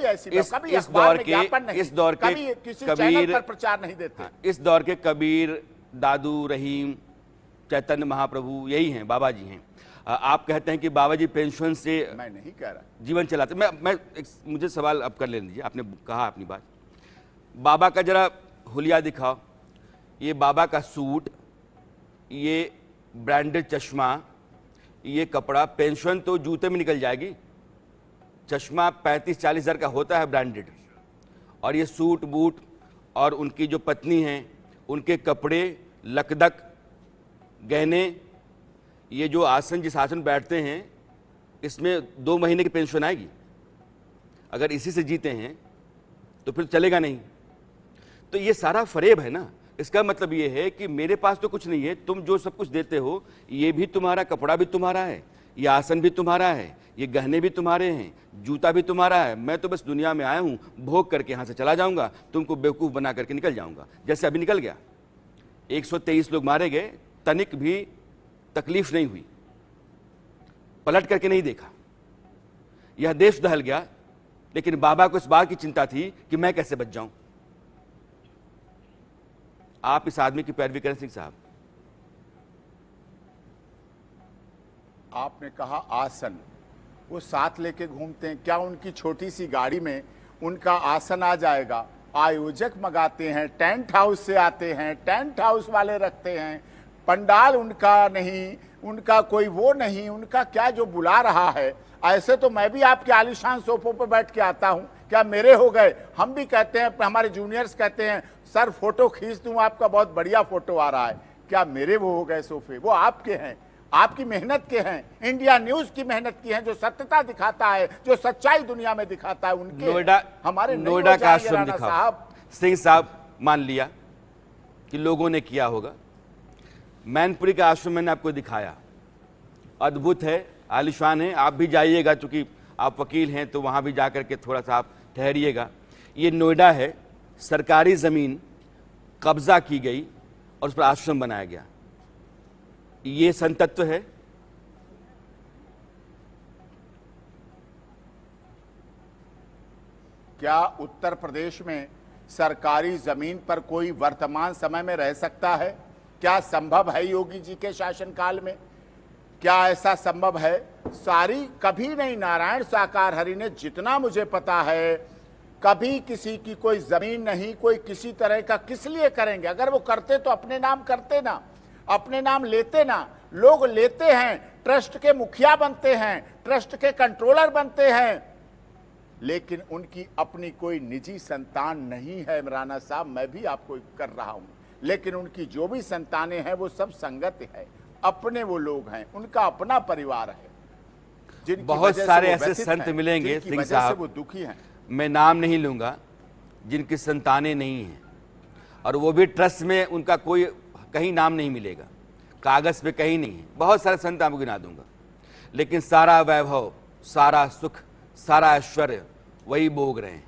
ऐसी कभी इस दौर के कभी किसी कबीर चैनल पर प्रचार नहीं देते। हाँ, इस दौर के कबीर, दादू, रहीम, चैतन्य महाप्रभु यही हैं, बाबा जी हैं। आप कहते हैं कि बाबा जी पेंशन से मैं नहीं कह रहा जीवन चलाते। मुझे सवाल अब कर लेने दीजिए, आपने कहा अपनी बात। बाबा का जरा हुलिया दिखाओ, ये बाबा का सूट, ये ब्रांडेड चश्मा, ये कपड़ा। पेंशन तो जूते में निकल जाएगी, चश्मा 35-40 हज़ार का होता है ब्रांडेड, और ये सूट बूट, और उनकी जो पत्नी हैं उनके कपड़े, लकदक, गहने। ये जो आसन, जिस आसन बैठते हैं, इसमें 2 महीने की पेंशन आएगी। अगर इसी से जीते हैं तो फिर चलेगा नहीं। तो ये सारा फरेब है ना। इसका मतलब ये है कि मेरे पास तो कुछ नहीं है, तुम जो सब कुछ देते हो ये भी तुम्हारा, कपड़ा भी तुम्हारा है, ये आसन भी तुम्हारा है, ये गहने भी तुम्हारे हैं, जूता भी तुम्हारा है। मैं तो बस दुनिया में आया हूँ, भोग करके यहाँ से चला जाऊँगा, तुमको बेवकूफ़ बना करके निकल जाऊँगा, जैसे अभी निकल गया। 123 लोग मारे गए, तनिक भी तकलीफ नहीं हुई, पलट करके नहीं देखा। यह देश दहल गया, लेकिन बाबा को इस बात की चिंता थी कि मैं कैसे बच जाऊं। आप इस आदमी की पैरवी करें सिंह साहब। आपने कहा आसन, वो साथ लेके घूमते हैं, क्या उनकी छोटी सी गाड़ी में उनका आसन आ जाएगा? आयोजक मंगाते हैं, टेंट हाउस से आते हैं, टेंट हाउस वाले रखते हैं, पंडाल उनका नहीं, उनका कोई वो नहीं, उनका क्या जो बुला रहा है। ऐसे तो मैं भी आपके आलीशान सोफों पर बैठ के आता हूं, क्या मेरे हो गए? हम भी कहते हैं, हमारे जूनियर्स कहते हैं, सर फोटो खींच दूं आपका, बहुत बढ़िया फोटो आ रहा है। क्या मेरे वो हो गए सोफे? वो आपके हैं, आपकी मेहनत के हैं, इंडिया न्यूज की मेहनत की हैं, जो सत्यता दिखाता है, जो सच्चाई दुनिया में दिखाता है, उनके। नोएडा, हमारे नोएडा का आश्रम दिखाओ साहब। सिंह साहब, मान लिया कि लोगों ने किया होगा। मैनपुरी का आश्रम मैंने आपको दिखाया, अद्भुत है, आलिशान है। आप भी जाइएगा, चूंकि आप वकील हैं तो वहाँ भी जा कर के थोड़ा सा आप ठहरिएगा। ये नोएडा है, सरकारी ज़मीन कब्जा की गई और उस पर आश्रम बनाया गया। ये संतत्व है। क्या उत्तर प्रदेश में सरकारी जमीन पर कोई वर्तमान समय में रह सकता है? क्या संभव है योगी जी के शासनकाल में? क्या ऐसा संभव है? सारी कभी नहीं, नारायण साकार हरि ने, जितना मुझे पता है, कभी किसी की कोई जमीन नहीं, कोई किसी तरह का किस लिए करेंगे? अगर वो करते तो अपने नाम करते ना, अपने नाम लेते ना। लोग लेते हैं, ट्रस्ट के मुखिया बनते हैं, ट्रस्ट के कंट्रोलर बनते हैं, लेकिन उनकी अपनी कोई निजी संतान नहीं है। इमराना साहब, मैं भी आपको कर रहा हूं, लेकिन उनकी जो भी संतानें हैं वो सब संगत है, अपने वो लोग हैं, उनका अपना परिवार है। जिनकी बहुत वजह से सारे वो ऐसे व्यथित संत हैं, मिलेंगे जिनकी सिंह वजह से साहब, वो दुखी हैं। मैं नाम नहीं लूंगा, जिनकी संतानें नहीं हैं, और वो भी ट्रस्ट में उनका कोई कहीं नाम नहीं मिलेगा, कागज पे कहीं नहीं है। बहुत सारे संत आपको गिना दूंगा, लेकिन सारा वैभव, सारा सुख, सारा ऐश्वर्य वही भोग रहे हैं,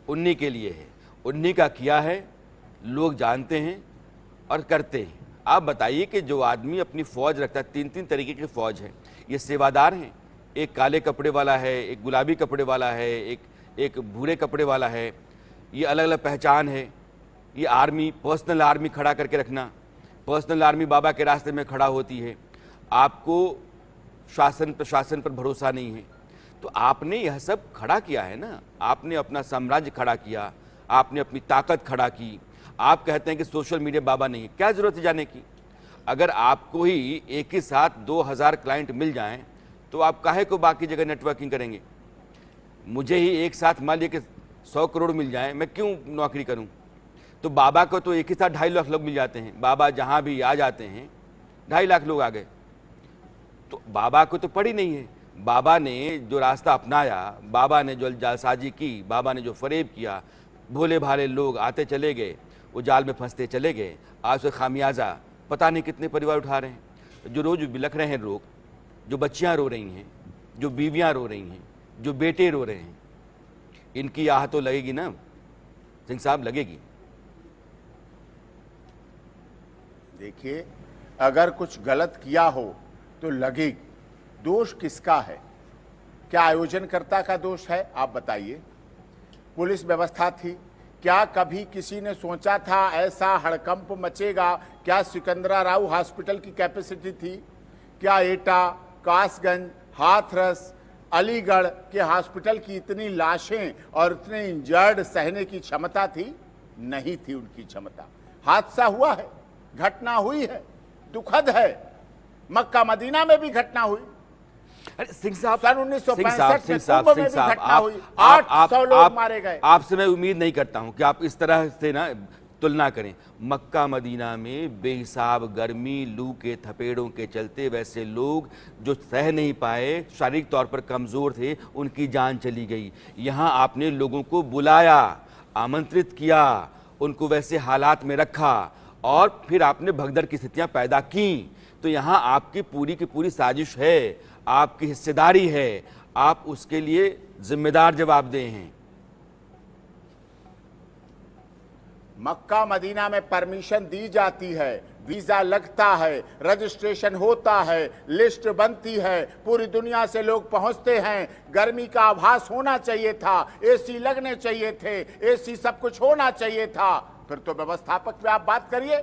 उन्हीं के लिए है, उन्हीं का किया है, लोग जानते हैं और करते हैं। आप बताइए कि जो आदमी अपनी फौज रखता है, 3-3 तरीके की फौज है, ये सेवादार हैं, एक काले कपड़े वाला है, एक गुलाबी कपड़े वाला है, एक भूरे कपड़े वाला है, ये अलग अलग पहचान है। ये आर्मी, पर्सनल आर्मी खड़ा करके रखना, पर्सनल आर्मी बाबा के रास्ते में खड़ा होती है। आपको शासन प्रशासन पर भरोसा नहीं है, तो आपने यह सब खड़ा किया है ना, आपने अपना साम्राज्य खड़ा किया, आपने अपनी ताकत खड़ा की। आप कहते हैं कि सोशल मीडिया बाबा नहीं है, क्या जरूरत है जाने की? अगर आपको ही एक ही साथ 2000 क्लाइंट मिल जाएं तो आप काहे को बाकी जगह नेटवर्किंग करेंगे? मुझे ही एक साथ मान लिया कि 100 करोड़ मिल जाएं, मैं क्यों नौकरी करूं? तो बाबा को तो एक ही साथ 2.5 लाख लोग मिल जाते हैं, बाबा जहां भी आ जाते हैं 2.5 लाख लोग आ गए। तो बाबा को तो पड़ी नहीं है। बाबा ने जो रास्ता अपनाया, बाबा ने जो जालसाजी की, बाबा ने जो फरेब किया, भोले भाले लोग आते चले गए, वो जाल में फंसते चले गए। आज से खामियाजा पता नहीं कितने परिवार उठा रहे हैं। जो रोज बिलख रहे हैं लोग, जो बच्चियां रो रही हैं, जो बीवियां रो रही हैं, जो बेटे रो रहे हैं, इनकी आह तो लगेगी ना सिंह साहब, लगेगी। देखिए, अगर कुछ गलत किया हो तो लगेगी। दोष किसका है? क्या आयोजनकर्ता का दोष है? आप बताइए। पुलिस व्यवस्था थी? क्या कभी किसी ने सोचा था ऐसा हड़कंप मचेगा? क्या सिकंदराराव हॉस्पिटल की कैपेसिटी थी? क्या एटा, कासगंज, हाथरस, अलीगढ़ के हॉस्पिटल की इतनी लाशें और इतने इंजर्ड सहने की क्षमता थी? नहीं थी उनकी क्षमता। हादसा हुआ है, घटना हुई है, दुखद है। मक्का मदीना में भी घटना हुई। अरे सिंह साहब, सन 1965 में कुंभ में भी घटना हुई, 800 लोग मारे गए। आपसे मैं उम्मीद नहीं करता हूं कि आप इस तरह से ना तुलना करें। मक्का मदीना में बेहिसाब गर्मी, लू के थपेड़ों के चलते वैसे लोग जो सह नहीं पाए, शारीरिक तौर पर कमजोर थे, उनकी जान चली गई। यहां आपने लोगों को बुलाया, आमंत्रित किया, उनको वैसे हालात में रखा और फिर आपने भगदड़ की स्थितियां पैदा की। तो यहां आपकी की पूरी साजिश है, आपकी हिस्सेदारी है, आप उसके लिए जिम्मेदार जवाबदेह हैं। मक्का मदीना में परमिशन दी जाती है, वीजा लगता है, रजिस्ट्रेशन होता है, लिस्ट बनती है, पूरी दुनिया से लोग पहुंचते हैं। गर्मी का आभास होना चाहिए था, एसी लगने चाहिए थे, एसी सब कुछ होना चाहिए था। फिर तो व्यवस्थापक पे आप बात करिए,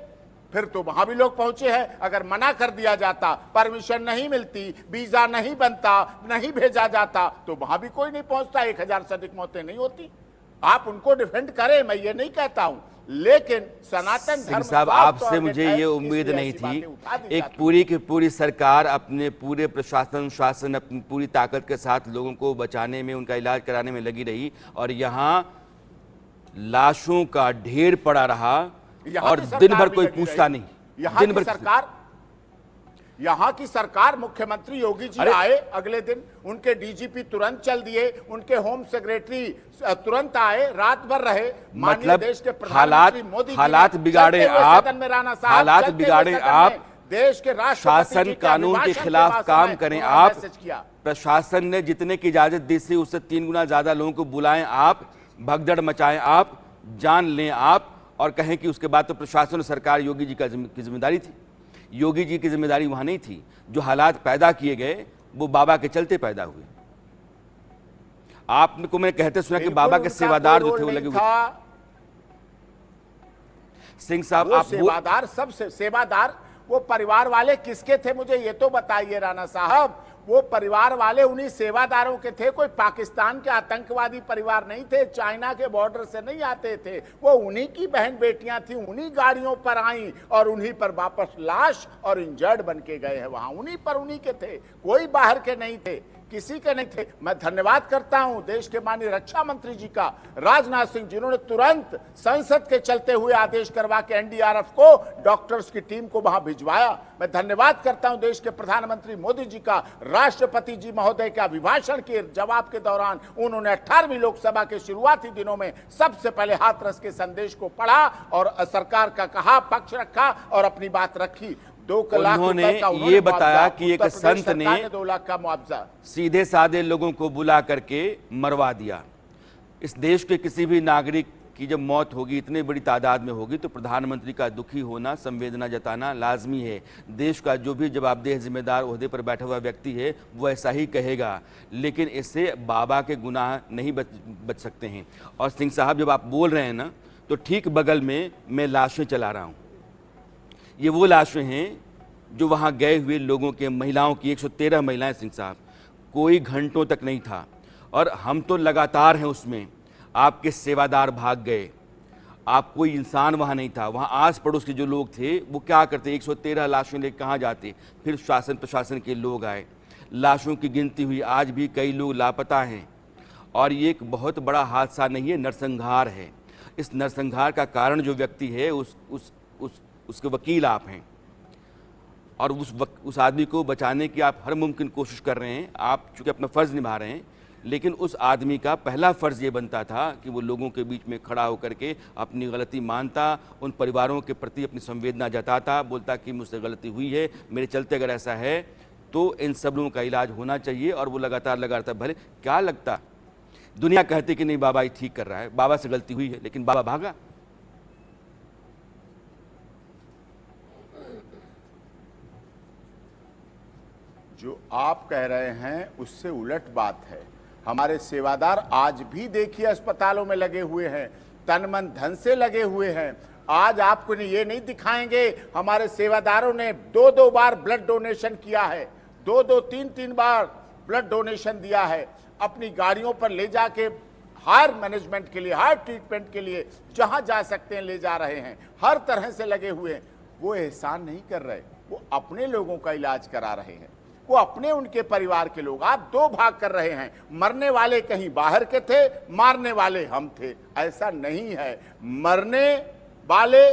फिर तो वहां भी लोग पहुंचे हैं। अगर मना कर दिया जाता, परमिशन नहीं मिलती, वीजा नहीं बनता, नहीं भेजा जाता, तो वहां भी कोई नहीं पहुंचता, 1000 से अधिक मौतें नहीं होती। आप उनको डिफेंड करें, मैं ये नहीं कहता हूं, लेकिन सनातन धर्म साहब, आपसे मुझे ये उम्मीद नहीं थी। एक पूरी की पूरी सरकार अपने पूरे प्रशासन शासन अपनी पूरी ताकत के साथ लोगों को बचाने में, उनका इलाज कराने में लगी रही, और यहां लाशों का ढेर पड़ा रहा और दिन भर कोई पूछता नहीं। दिन भर यहाँ की सरकार, मुख्यमंत्री योगी जी आए, अगले दिन उनके डीजीपी तुरंत चल दिए, उनके होम सेक्रेटरी तुरंत आए, रात भर रहे। मतलब देश के प्रधानमंत्री मोदी हालात बिगाड़े आप, हालात बिगाड़े आप, देश के शासन कानून के खिलाफ काम करें आप, प्रशासन ने जितने की इजाजत दी थी उससे 3 गुना ज्यादा लोगों को बुलाएं आप, भगदड़ मचाएं आप, जान लें आप, और कहें कि उसके बाद तो प्रशासन और सरकार योगी जी की जिम्मेदारी थी। योगी जी की जिम्मेदारी वहां नहीं थी। जो हालात पैदा किए गए वो बाबा के चलते पैदा हुए। आपको मैं कहते सुना कि बाबा के सेवादार जो थे वो लगे हुए थे। सिंह साहब, आप सेवादार, सब सेवादार, वो परिवार वाले किसके थे मुझे ये तो बताइए राणा साहब। वो परिवार वाले उन्हीं सेवादारों के थे, कोई पाकिस्तान के आतंकवादी परिवार नहीं थे, चाइना के बॉर्डर से नहीं आते थे। वो उन्हीं की बहन बेटियां थी, उन्हीं गाड़ियों पर आई और उन्हीं पर वापस लाश और इंजर्ड बन के गए हैं वहां। उन्हीं पर, उन्हीं के थे, कोई बाहर के नहीं थे, किसी के नहीं थे। मैं धन्यवाद करता हूं देश के माननीय रक्षा मंत्री जी का, राजनाथ सिंह, जिन्होंने तुरंत संसद के चलते हुए आदेश करवा के एनडीआरएफ को, डॉक्टर्स की टीम को वहां भिजवाया। मैं धन्यवाद करता हूं देश के प्रधानमंत्री मोदी जी का, राष्ट्रपति जी महोदय के अभिभाषण के जवाब के दौरान उन्होंने 18वीं लोकसभा के शुरुआती दिनों में सबसे पहले हाथरस के संदेश को पढ़ा और सरकार का कहा, पक्ष रखा और अपनी बात रखी। 2 लाख उन्होंने ये बताया कि एक संत ने 2 लाख का मुआवजा सीधे साधे लोगों को बुला करके मरवा दिया। इस देश के किसी भी नागरिक की जब मौत होगी, इतनी बड़ी तादाद में होगी, तो प्रधानमंत्री का दुखी होना, संवेदना जताना लाजमी है। देश का जो भी जवाबदेह जिम्मेदार ओहदे पर बैठा हुआ व्यक्ति है वो ऐसा ही कहेगा, लेकिन इससे बाबा के गुनाह नहीं बच सकते हैं। और सिंह साहब, जब आप बोल रहे हैं ना, तो ठीक बगल में मैं लाशें चला रहा हूँ। ये वो लाशें हैं जो वहाँ गए हुए लोगों के, महिलाओं की 113 महिलाएं सिंह साहब, कोई घंटों तक नहीं था और हम तो लगातार हैं उसमें। आपके सेवादार भाग गए, आप कोई इंसान वहाँ नहीं था। वहाँ आस पड़ोस के जो लोग थे वो क्या करते, 113 लाशों लेकर कहाँ जाते। फिर शासन प्रशासन के लोग आए, लाशों की गिनती हुई, आज भी कई लोग लापता हैं। और ये एक बहुत बड़ा हादसा नहीं है, नरसंहार है। इस नरसंहार का कारण जो व्यक्ति है उसके वकील आप हैं, और उस आदमी को बचाने की आप हर मुमकिन कोशिश कर रहे हैं। आप चूँकि अपना फ़र्ज़ निभा रहे हैं, लेकिन उस आदमी का पहला फ़र्ज़ ये बनता था कि वो लोगों के बीच में खड़ा होकर के अपनी गलती मानता, उन परिवारों के प्रति अपनी संवेदना जताता, बोलता कि मुझसे गलती हुई है, मेरे चलते अगर ऐसा है तो इन सब लोगों का इलाज होना चाहिए। और वो लगातार भले क्या लगता, दुनिया कहती कि नहीं बाबा ये ठीक कर रहा है, बाबा से गलती हुई है, लेकिन बाबा भागा। जो आप कह रहे हैं उससे उलट बात है। हमारे सेवादार आज भी देखिए अस्पतालों में लगे हुए हैं, तन मन धन से लगे हुए हैं। आज आपको ये नहीं दिखाएंगे हमारे सेवादारों ने 2-2 बार ब्लड डोनेशन किया है, 2-2, 3-3 बार ब्लड डोनेशन दिया है, अपनी गाड़ियों पर ले जाके हायर मैनेजमेंट के लिए, हायर ट्रीटमेंट के लिए जहां जा सकते हैं ले जा रहे हैं, हर तरह से लगे हुए हैं। वो एहसान नहीं कर रहे, वो अपने लोगों का इलाज करा रहे हैं, वो अपने उनके परिवार के लोग। आप दो भाग कर रहे हैं, मरने वाले कहीं बाहर के थे, मारने वाले हम थे। ऐसा नहीं है। मरने वाले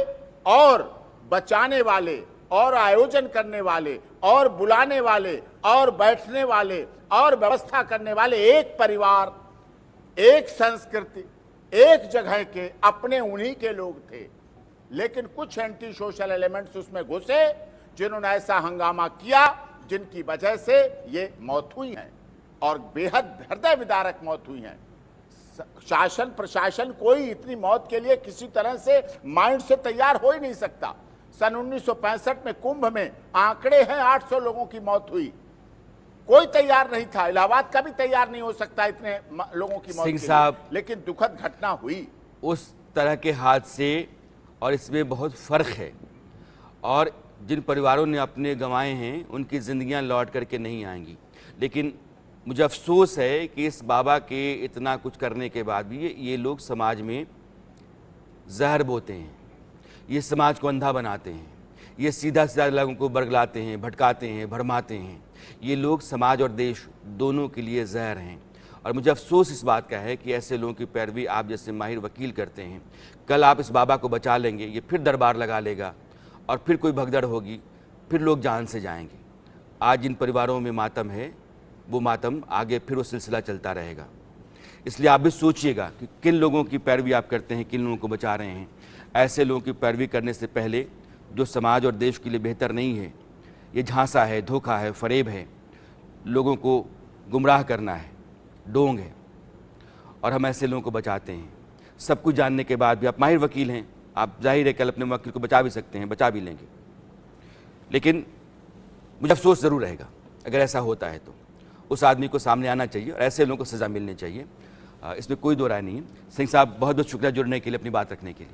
और बचाने वाले और आयोजन करने वाले और बुलाने वाले और बैठने वाले और व्यवस्था करने वाले एक परिवार, एक संस्कृति, एक जगह के अपने उन्हीं के लोग थे। लेकिन कुछ एंटी सोशल एलिमेंट्स उसमें घुसे जिन्होंने ऐसा हंगामा किया जिनकी वजह से ये मौत हुई है और बेहद हृदय विदारक मौत हुई है। शासन प्रशासन कोई इतनी मौत के लिए किसी तरह से माइंड से तैयार हो ही नहीं सकता। सन 1965 में कुंभ में आंकड़े हैं 800 लोगों की मौत हुई, कोई तैयार नहीं था। इलाहाबाद का भी तैयार नहीं हो सकता इतने लोगों की मौत सिंह साहब, लेकिन दुखद घटना हुई। उस तरह के हादसे और इसमें बहुत फर्क है। और जिन परिवारों ने अपने गंवाए हैं उनकी ज़िंदगियां लौट करके नहीं आएंगी। लेकिन मुझे अफसोस है कि इस बाबा के इतना कुछ करने के बाद भी ये लोग समाज में जहर बोते हैं, ये समाज को अंधा बनाते हैं, ये सीधा सीधा लोगों को बरगलाते हैं, भटकाते हैं, भरमाते हैं। ये लोग समाज और देश दोनों के लिए जहर हैं। और मुझे अफसोस इस बात का है कि ऐसे लोगों की पैरवी आप जैसे माहिर वकील करते हैं। कल आप इस बाबा को बचा लेंगे, ये फिर दरबार लगा लेगा और फिर कोई भगदड़ होगी, फिर लोग जान से जाएंगे। आज जिन परिवारों में मातम है वो मातम आगे फिर वो सिलसिला चलता रहेगा। इसलिए आप भी सोचिएगा कि किन लोगों की पैरवी आप करते हैं, किन लोगों को बचा रहे हैं। ऐसे लोगों की पैरवी करने से पहले जो समाज और देश के लिए बेहतर नहीं है, ये झांसा है, धोखा है, फरेब है, लोगों को गुमराह करना है, डोंग है, और हम ऐसे लोगों को बचाते हैं। सब कुछ जानने के बाद भी आप माहिर वकील हैं, आप जाहिर है कल अपने वकील को बचा भी सकते हैं, बचा भी लेंगे। लेकिन मुझे अफसोस ज़रूर रहेगा अगर ऐसा होता है तो उस आदमी को सामने आना चाहिए और ऐसे लोगों को सज़ा मिलनी चाहिए। इसमें कोई दो राय नहीं है। सिंह साहब, बहुत बहुत शुक्रिया जुड़ने के लिए, अपनी बात रखने के लिए।